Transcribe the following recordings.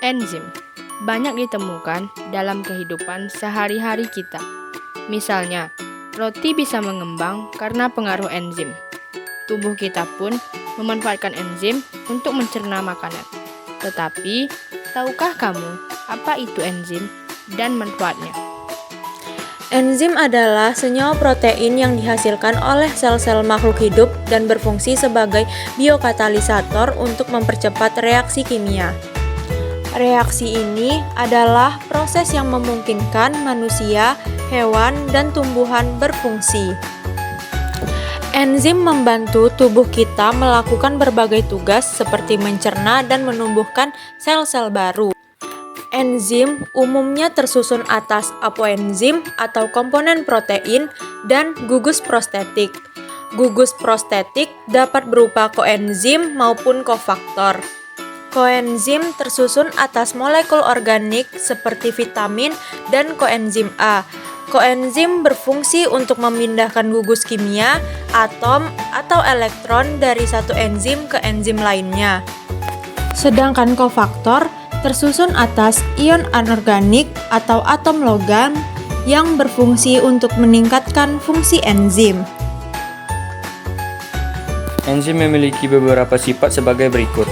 Enzim banyak ditemukan dalam kehidupan sehari-hari kita. Misalnya, roti bisa mengembang karena pengaruh enzim. Tubuh kita pun memanfaatkan enzim untuk mencerna makanan. Tetapi, tahukah kamu apa itu enzim dan manfaatnya? Enzim adalah senyawa protein yang dihasilkan oleh sel-sel makhluk hidup dan berfungsi sebagai biokatalisator untuk mempercepat reaksi kimia. Reaksi ini adalah proses yang memungkinkan manusia, hewan, dan tumbuhan berfungsi. Enzim membantu tubuh kita melakukan berbagai tugas seperti mencerna dan menumbuhkan sel-sel baru. Enzim umumnya tersusun atas apoenzim atau komponen protein dan gugus prostetik. Gugus prostetik dapat berupa koenzim maupun kofaktor. Koenzim tersusun atas molekul organik seperti vitamin dan koenzim A. Koenzim berfungsi untuk memindahkan gugus kimia, atom, atau elektron dari satu enzim ke enzim lainnya. Sedangkan kofaktor tersusun atas ion anorganik atau atom logam yang berfungsi untuk meningkatkan fungsi enzim. Enzim memiliki beberapa sifat sebagai berikut.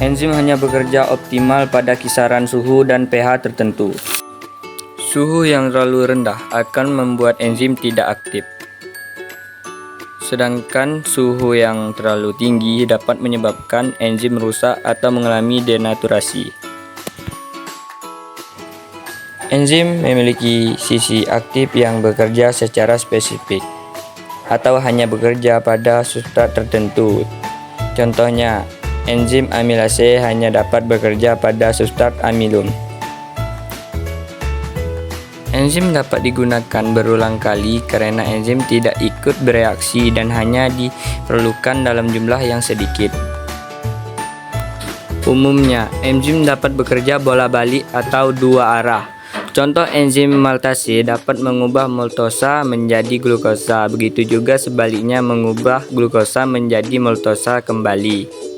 Enzim hanya bekerja optimal pada kisaran suhu dan pH tertentu. Suhu yang terlalu rendah akan membuat enzim tidak aktif. Sedangkan suhu yang terlalu tinggi dapat menyebabkan enzim rusak atau mengalami denaturasi. Enzim memiliki sisi aktif yang bekerja secara spesifik atau hanya bekerja pada substrat tertentu. Contohnya, enzim amilase hanya dapat bekerja pada substrat amilum. Enzim dapat digunakan berulang kali karena enzim tidak ikut bereaksi dan hanya diperlukan dalam jumlah yang sedikit. Umumnya, enzim dapat bekerja bola-balik atau dua arah. Contoh enzim maltase dapat mengubah maltosa menjadi glukosa, begitu juga sebaliknya mengubah glukosa menjadi maltosa kembali.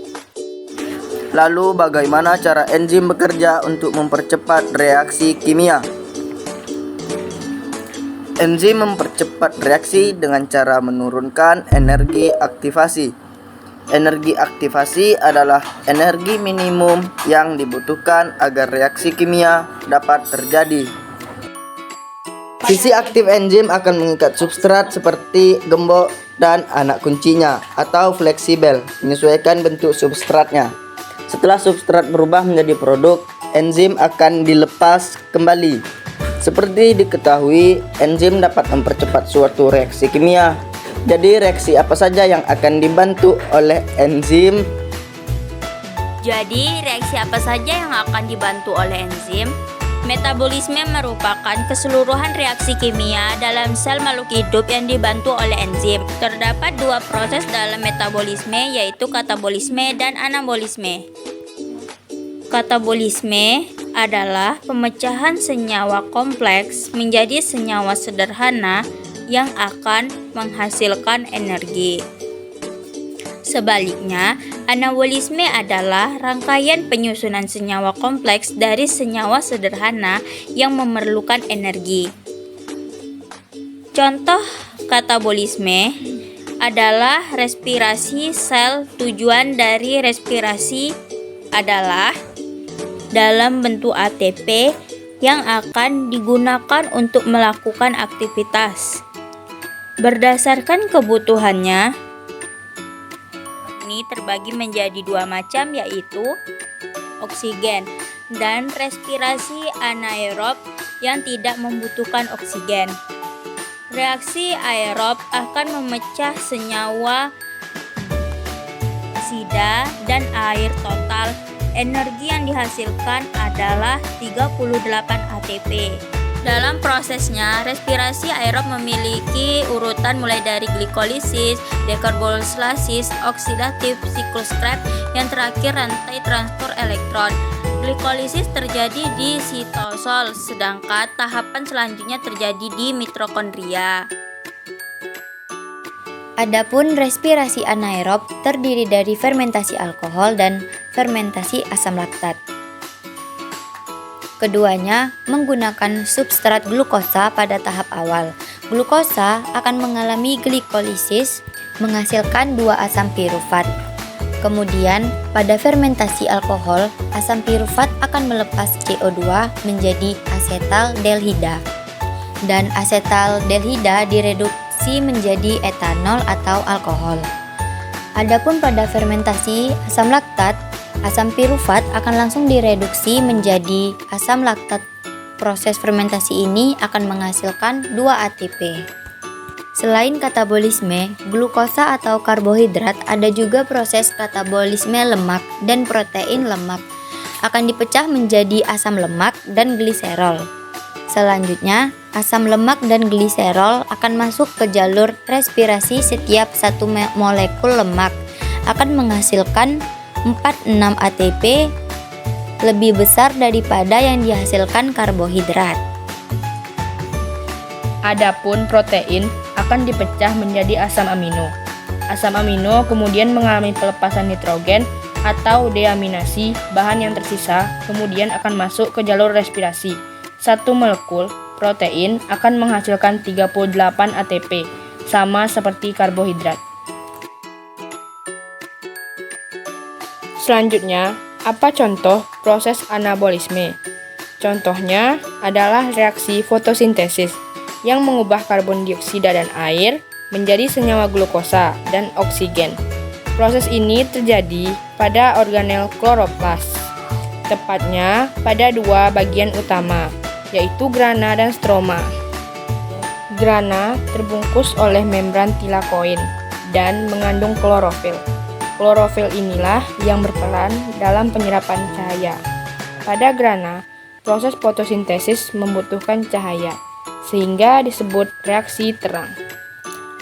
Lalu bagaimana cara enzim bekerja untuk mempercepat reaksi kimia? Enzim mempercepat reaksi dengan cara menurunkan energi aktivasi. Energi aktivasi adalah energi minimum yang dibutuhkan agar reaksi kimia dapat terjadi. Sisi aktif enzim akan mengikat substrat seperti gembok dan anak kuncinya atau fleksibel, menyesuaikan bentuk substratnya. Setelah substrat berubah menjadi produk, enzim akan dilepas kembali. Seperti diketahui, enzim dapat mempercepat suatu reaksi kimia. Jadi reaksi apa saja yang akan dibantu oleh enzim? Metabolisme merupakan keseluruhan reaksi kimia dalam sel makhluk hidup yang dibantu oleh enzim. Terdapat dua proses dalam metabolisme, yaitu katabolisme dan anabolisme. Katabolisme adalah pemecahan senyawa kompleks menjadi senyawa sederhana yang akan menghasilkan energi. Sebaliknya, anabolisme adalah rangkaian penyusunan senyawa kompleks dari senyawa sederhana yang memerlukan energi. Contoh katabolisme adalah respirasi sel. Tujuan dari respirasi adalah dalam bentuk ATP yang akan digunakan untuk melakukan aktivitas. Berdasarkan kebutuhannya, ini terbagi menjadi dua macam, yaitu oksigen dan respirasi anaerob yang tidak membutuhkan oksigen. Reaksi aerob akan memecah senyawa oksida dan air. Total energi yang dihasilkan adalah 38 ATP. Dalam prosesnya, respirasi aerob memiliki urutan mulai dari glikolisis, dekarbonilasis, oksidatif, siklus Krebs, yang terakhir rantai transport elektron. Glikolisis terjadi di sitosol, sedangkan tahapan selanjutnya terjadi di mitokondria. Adapun respirasi anaerob terdiri dari fermentasi alkohol dan fermentasi asam laktat. Keduanya menggunakan substrat glukosa pada tahap awal. Glukosa akan mengalami glikolisis, menghasilkan 2 asam pirufat. Kemudian, pada fermentasi alkohol, asam pirufat akan melepas CO2 menjadi asetaldehida. Dan asetaldehida direduksi menjadi etanol atau alkohol. Adapun pada fermentasi asam laktat, asam pirufat akan langsung direduksi menjadi asam laktat. Proses fermentasi ini akan menghasilkan 2 ATP. Selain katabolisme, glukosa atau karbohidrat, ada juga proses katabolisme lemak dan protein lemak. Akan dipecah menjadi asam lemak dan gliserol. Selanjutnya, asam lemak dan gliserol akan masuk ke jalur respirasi. Setiap satu molekul lemak akan menghasilkan 4-6 ATP, lebih besar daripada yang dihasilkan karbohidrat. Adapun protein akan dipecah menjadi asam amino. Asam amino kemudian mengalami pelepasan nitrogen atau deaminasi. Bahan yang tersisa kemudian akan masuk ke jalur respirasi. Satu molekul protein akan menghasilkan 38 ATP, sama seperti karbohidrat. Selanjutnya, apa contoh proses anabolisme? Contohnya adalah reaksi fotosintesis yang mengubah karbon dioksida dan air menjadi senyawa glukosa dan oksigen. Proses ini terjadi pada organel kloroplas, tepatnya pada 2 bagian utama, yaitu grana dan stroma. Grana terbungkus oleh membran tilakoid dan mengandung klorofil. Klorofil inilah yang berperan dalam penyerapan cahaya. Pada grana, proses fotosintesis membutuhkan cahaya, sehingga disebut reaksi terang.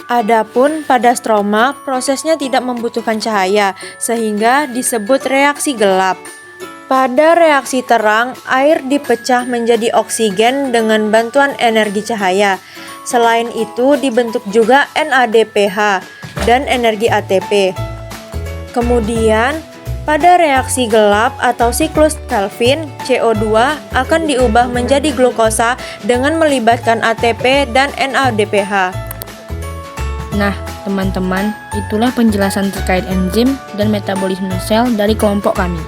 Adapun pada stroma, prosesnya tidak membutuhkan cahaya, sehingga disebut reaksi gelap. Pada reaksi terang, air dipecah menjadi oksigen dengan bantuan energi cahaya. Selain itu, dibentuk juga NADPH dan energi ATP. Kemudian, pada reaksi gelap atau siklus Kelvin, CO2 akan diubah menjadi glukosa dengan melibatkan ATP dan NADPH. Nah, teman-teman, itulah penjelasan terkait enzim dan metabolisme sel dari kelompok kami.